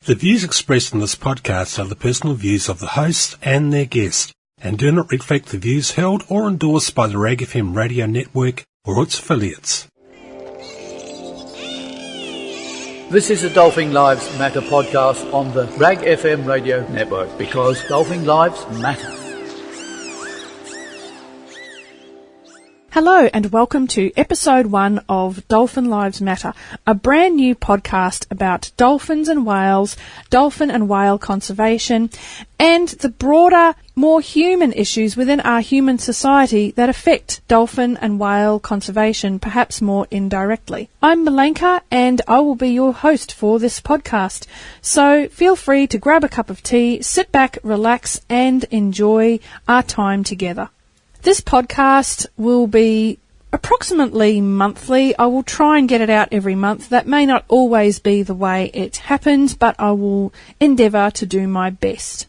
The views expressed in this podcast are the personal views of the host and their guest, and do not reflect the views held or endorsed by the RAG FM radio network or its affiliates. This is the Dolphin Lives Matter podcast on the RAG FM radio network, because Dolphin Lives Matter. Hello and welcome to episode 1 of Dolphin Lives Matter, a brand new podcast about dolphins and whales, dolphin and whale conservation, and the broader, more human issues within our human society that affect dolphin and whale conservation, perhaps more indirectly. I'm Malenka and I will be your host for this podcast. So feel free to grab a cup of tea, sit back, relax, and enjoy our time together. This podcast will be approximately monthly. I will try and get it out every month. That may not always be the way it happens, but I will endeavour to do my best.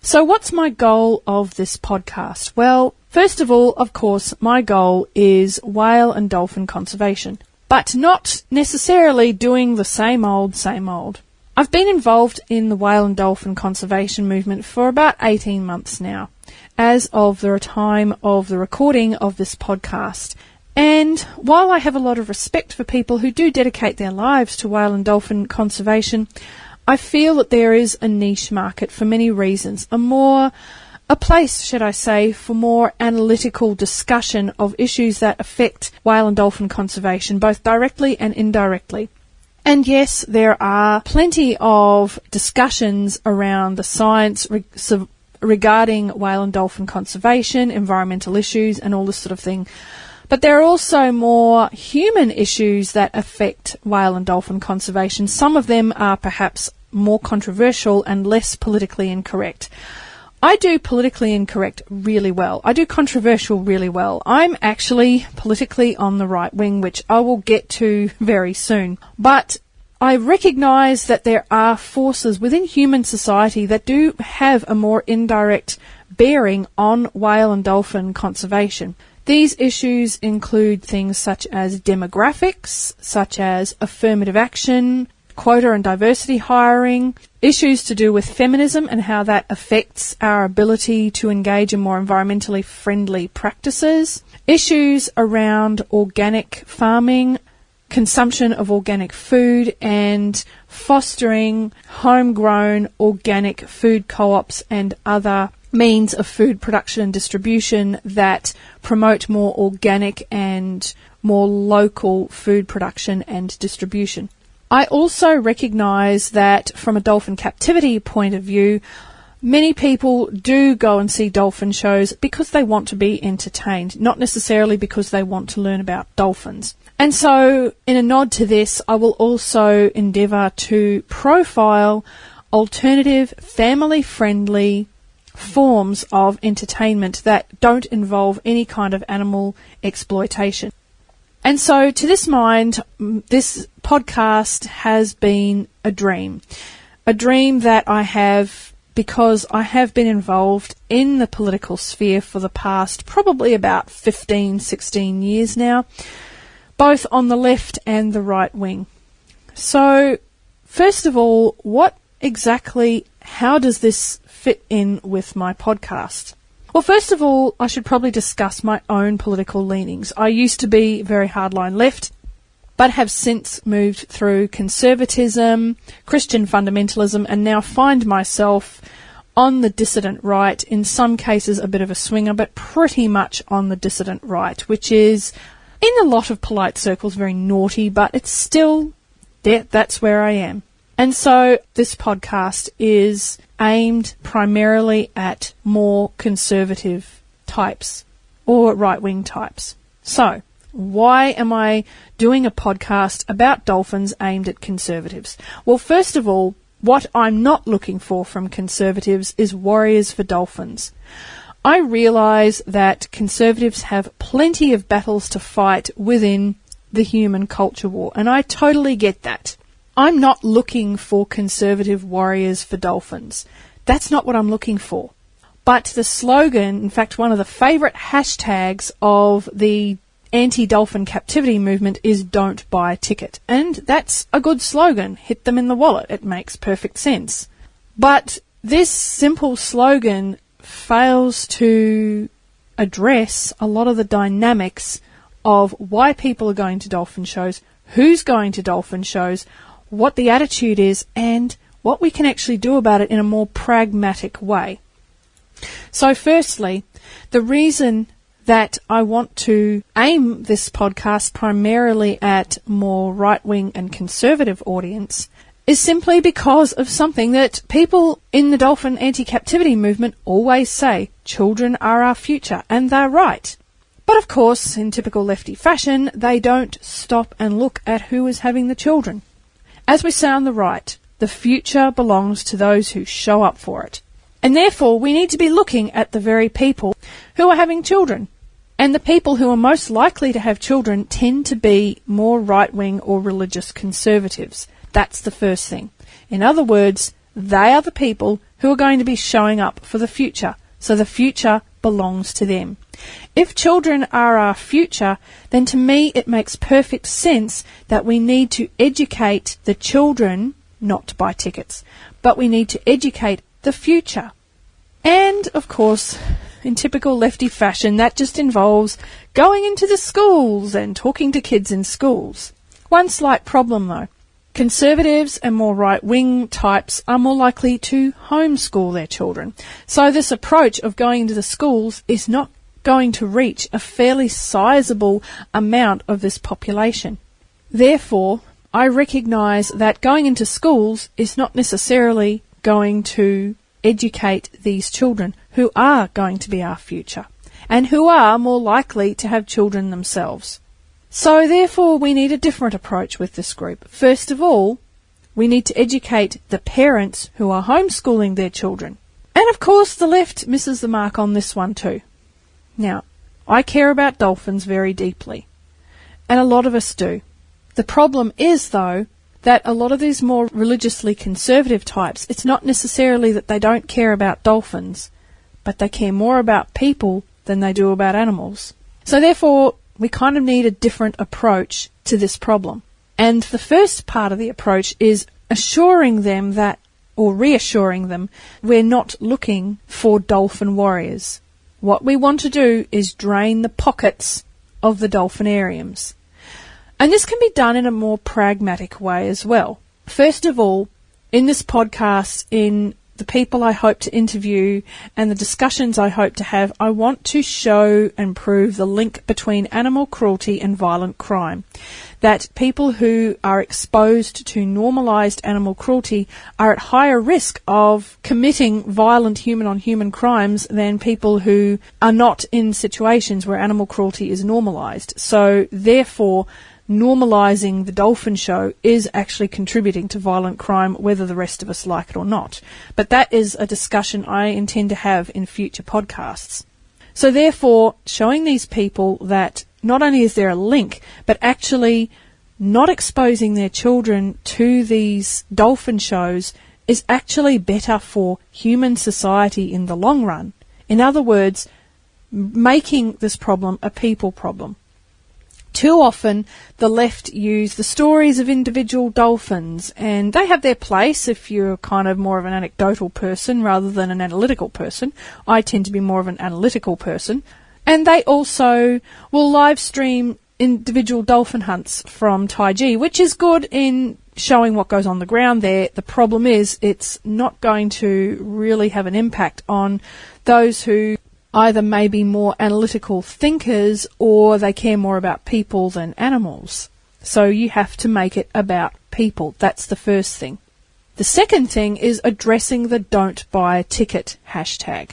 So what's my goal of this podcast? Well, first of all, of course, my goal is whale and dolphin conservation, but not necessarily doing the same old, same old. I've been involved in the whale and dolphin conservation movement for about 18 months now, as of the time of the recording of this podcast. And while I have a lot of respect for people who do dedicate their lives to whale and dolphin conservation, I feel that there is a niche market for many reasons, a place, should I say, for more analytical discussion of issues that affect whale and dolphin conservation, both directly and indirectly. And yes, there are plenty of discussions around the science regarding whale and dolphin conservation, environmental issues, and all this sort of thing. But there are also more human issues that affect whale and dolphin conservation. Some of them are perhaps more controversial and less politically incorrect. I do politically incorrect really well. I do controversial really well. I'm actually politically on the right wing, which I will get to very soon. But I recognise that there are forces within human society that do have a more indirect bearing on whale and dolphin conservation. These issues include things such as demographics, such as affirmative action, quota and diversity hiring, issues to do with feminism and how that affects our ability to engage in more environmentally friendly practices, issues around organic farming, consumption of organic food, and fostering homegrown organic food co-ops and other means of food production and distribution that promote more organic and more local food production and distribution. I also recognise that from a dolphin captivity point of view, many people do go and see dolphin shows because they want to be entertained, not necessarily because they want to learn about dolphins. And so, in a nod to this, I will also endeavour to profile alternative, family-friendly forms of entertainment that don't involve any kind of animal exploitation. And so, to this mind, this podcast has been a dream that I have because I have been involved in the political sphere for the past probably about 15, 16 years now, both on the left and the right wing. So, first of all, how does this fit in with my podcast? Well, first of all, I should probably discuss my own political leanings. I used to be very hardline left, but have since moved through conservatism, Christian fundamentalism, and now find myself on the dissident right, in some cases a bit of a swinger, but pretty much on the dissident right, which is, in a lot of polite circles, very naughty, but it's still, that's where I am. And so this podcast is aimed primarily at more conservative types or right-wing types. So, why am I doing a podcast about dolphins aimed at conservatives? Well, first of all, what I'm not looking for from conservatives is warriors for dolphins. I realise that conservatives have plenty of battles to fight within the human culture war, and I totally get that. I'm not looking for conservative warriors for dolphins. That's not what I'm looking for. But the slogan, in fact, one of the favourite hashtags of the anti-dolphin captivity movement is don't buy a ticket. And that's a good slogan. Hit them in the wallet. It makes perfect sense. But this simple slogan fails to address a lot of the dynamics of why people are going to dolphin shows, who's going to dolphin shows, what the attitude is, and what we can actually do about it in a more pragmatic way. So firstly, the reason that I want to aim this podcast primarily at more right-wing and conservative audience is simply because of something that people in the dolphin anti-captivity movement always say: children are our future, and they're right. But of course, in typical lefty fashion, they don't stop and look at who is having the children. As we say on the right, the future belongs to those who show up for it. And therefore, we need to be looking at the very people who are having children. And the people who are most likely to have children tend to be more right-wing or religious conservatives. That's the first thing. In other words, they are the people who are going to be showing up for the future. So the future belongs to them. If children are our future, then to me it makes perfect sense that we need to educate the children, not to buy tickets, but we need to educate the future. And, of course, in typical lefty fashion, that just involves going into the schools and talking to kids in schools. One slight problem, though. Conservatives and more right-wing types are more likely to homeschool their children. So this approach of going into the schools is not going to reach a fairly sizable amount of this population. Therefore, I recognise that going into schools is not necessarily going to educate these children who are going to be our future and who are more likely to have children themselves. So therefore we need a different approach with this group. First of all, we need to educate the parents who are homeschooling their children. And of course the left misses the mark on this one too. Now, I care about dolphins very deeply, and a lot of us do. The problem is, though, that a lot of these more religiously conservative types, it's not necessarily that they don't care about dolphins, but they care more about people than they do about animals. So therefore, we kind of need a different approach to this problem. And the first part of the approach is assuring them that, or reassuring them, we're not looking for dolphin warriors. What we want to do is drain the pockets of the dolphinariums. And this can be done in a more pragmatic way as well. First of all, in this podcast, in the people I hope to interview and the discussions I hope to have, I want to show and prove the link between animal cruelty and violent crime. That people who are exposed to normalised animal cruelty are at higher risk of committing violent human-on-human crimes than people who are not in situations where animal cruelty is normalised. So, therefore, normalising the dolphin show is actually contributing to violent crime, whether the rest of us like it or not. But that is a discussion I intend to have in future podcasts. So therefore, showing these people that not only is there a link, but actually not exposing their children to these dolphin shows is actually better for human society in the long run. In other words, making this problem a people problem. Too often, the left use the stories of individual dolphins, and they have their place if you're kind of more of an anecdotal person rather than an analytical person. I tend to be more of an analytical person. And they also will live stream individual dolphin hunts from Taiji, which is good in showing what goes on the ground there. The problem is it's not going to really have an impact on those who either may be more analytical thinkers or they care more about people than animals. So you have to make it about people. That's the first thing. The second thing is addressing the don't buy a ticket hashtag.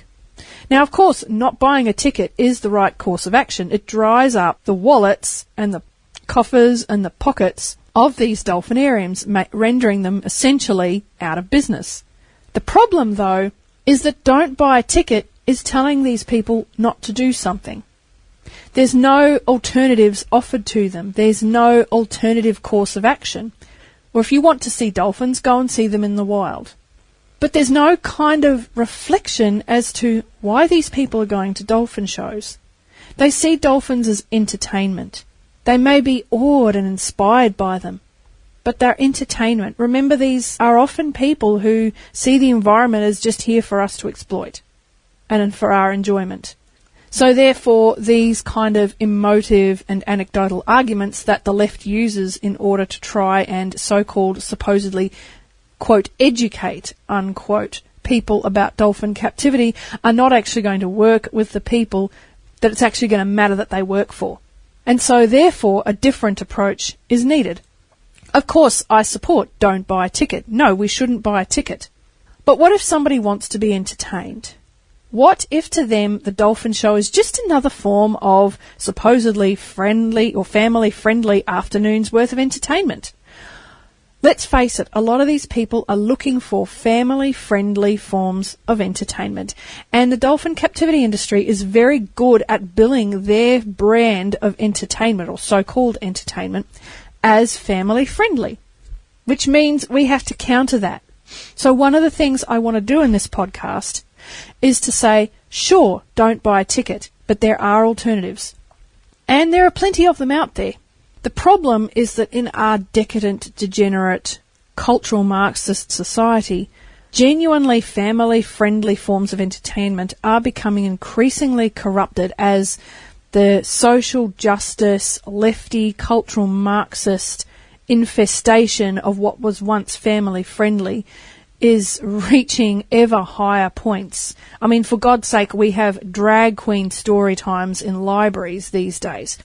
Now, of course, not buying a ticket is the right course of action. It dries up the wallets and the coffers and the pockets of these dolphinariums, rendering them essentially out of business. The problem, though, is that don't buy a ticket is telling these people not to do something. There's no alternatives offered to them. There's no alternative course of action. Or if you want to see dolphins, go and see them in the wild. But there's no kind of reflection as to why these people are going to dolphin shows. They see dolphins as entertainment. They may be awed and inspired by them, but they're entertainment. Remember, these are often people who see the environment as just here for us to exploit and for our enjoyment. So therefore, these kind of emotive and anecdotal arguments that the left uses in order to try and so-called supposedly, quote, educate, unquote, people about dolphin captivity are not actually going to work with the people that it's actually going to matter that they work for. And so therefore, a different approach is needed. Of course, I support don't buy a ticket. No, we shouldn't buy a ticket. But what if somebody wants to be entertained? What if to them the dolphin show is just another form of supposedly friendly or family-friendly afternoon's worth of entertainment? Let's face it, a lot of these people are looking for family-friendly forms of entertainment. And the dolphin captivity industry is very good at billing their brand of entertainment, or so-called entertainment, as family-friendly, which means we have to counter that. So one of the things I want to do in this podcast is to say, sure, don't buy a ticket, but there are alternatives. And there are plenty of them out there. The problem is that in our decadent, degenerate, cultural Marxist society, genuinely family-friendly forms of entertainment are becoming increasingly corrupted as the social justice, lefty, cultural Marxist infestation of what was once family-friendly is reaching ever higher points. I mean, for God's sake, we have drag queen story times in libraries these days.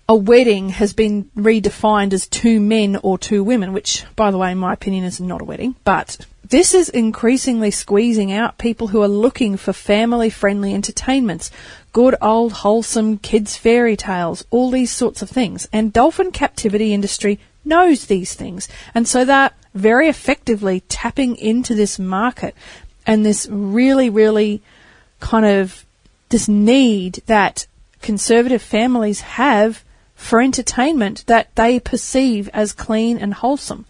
A wedding has been redefined as 2 men or 2 women, which, by the way, in my opinion, is not a wedding. But this is increasingly squeezing out people who are looking for family-friendly entertainments, good old wholesome kids' fairy tales, all these sorts of things. And dolphin captivity industry knows these things. And so they're very effectively tapping into this market and this really, really kind of this need that conservative families have for entertainment that they perceive as clean and wholesome.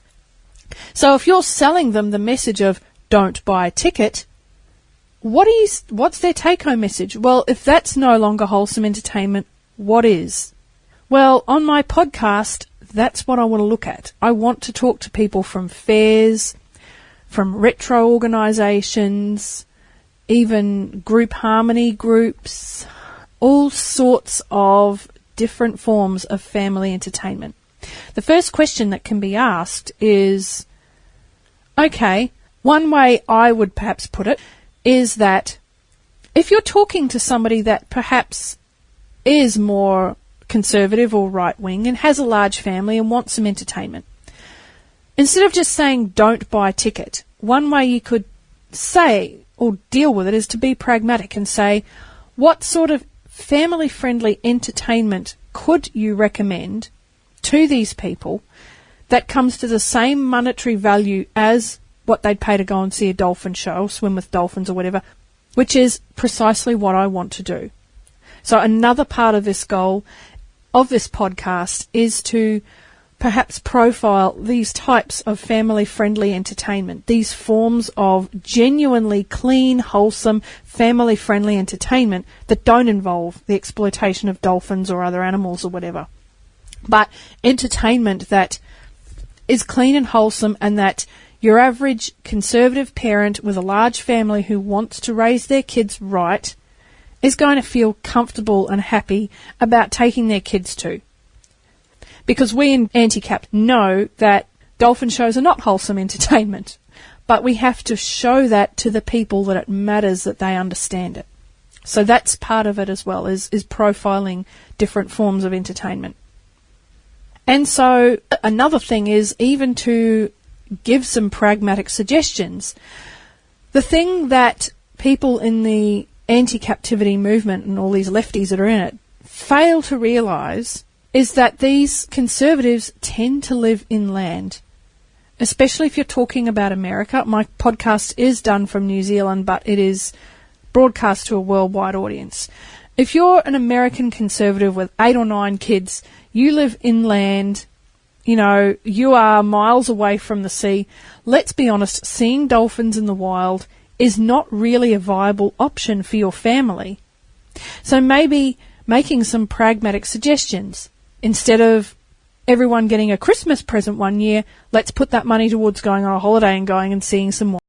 So if you're selling them the message of don't buy a ticket, what's their take-home message? Well, if that's no longer wholesome entertainment, what is? Well, on my podcast, that's what I want to look at. I want to talk to people from fairs, from retro organisations, even group harmony groups, all sorts of different forms of family entertainment. The first question that can be asked is, okay, one way I would perhaps put it is that if you're talking to somebody that perhaps is more conservative or right-wing and has a large family and wants some entertainment, instead of just saying don't buy a ticket, one way you could say or deal with it is to be pragmatic and say, what sort of family-friendly entertainment could you recommend to these people that comes to the same monetary value as what they'd pay to go and see a dolphin show, swim with dolphins or whatever, which is precisely what I want to do. So another part of this goal of this podcast is to perhaps profile these types of family-friendly entertainment, these forms of genuinely clean, wholesome, family-friendly entertainment that don't involve the exploitation of dolphins or other animals or whatever, but entertainment that is clean and wholesome and that your average conservative parent with a large family who wants to raise their kids right is going to feel comfortable and happy about taking their kids to. Because we in Anti-Cap know that dolphin shows are not wholesome entertainment, but we have to show that to the people that it matters that they understand it. So that's part of it as well, is profiling different forms of entertainment. And so another thing is even to give some pragmatic suggestions. The thing that people in the anti-captivity movement and all these lefties that are in it fail to realise is that these conservatives tend to live inland, especially if you're talking about America. My podcast is done from New Zealand, but it is broadcast to a worldwide audience. If you're an American conservative with 8 or 9 kids, you live inland, you know, you are miles away from the sea. Let's be honest, seeing dolphins in the wild is not really a viable option for your family. So maybe making some pragmatic suggestions. Instead of everyone getting a Christmas present one year, let's put that money towards going on a holiday and going and seeing some more